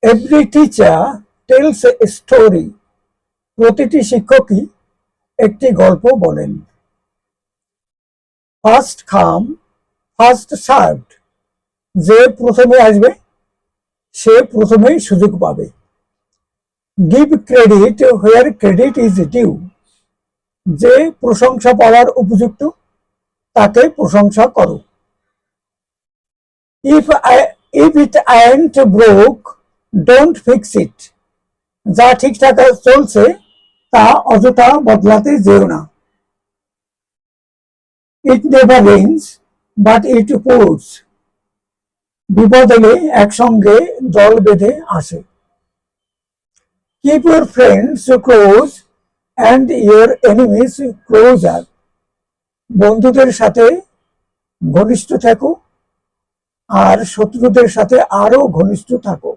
Every teacher tells a story. প্রতিটি শিক্ষকই একটি গল্প বলেন। First come first served. যে প্রথমে আসবে সে প্রথমেই সুযোগ পাবে। Give credit where credit is due. যে প্রশংসা পাওয়ার উপযুক্ত তাকে প্রশংসা করো। If it ain't broke don't fix it. যা ঠিকঠাক চলছে তা অযথা বদলাতে যেও না। It never rains but it pours. বিপদ এলে একসঙ্গে জল বেঁধে আসে। Keep your friends close and your enemies closer. বন্ধুদের সাথে ঘনিষ্ঠ থাকো আর শত্রুদের সাথে আরো ঘনিষ্ঠ থাকো।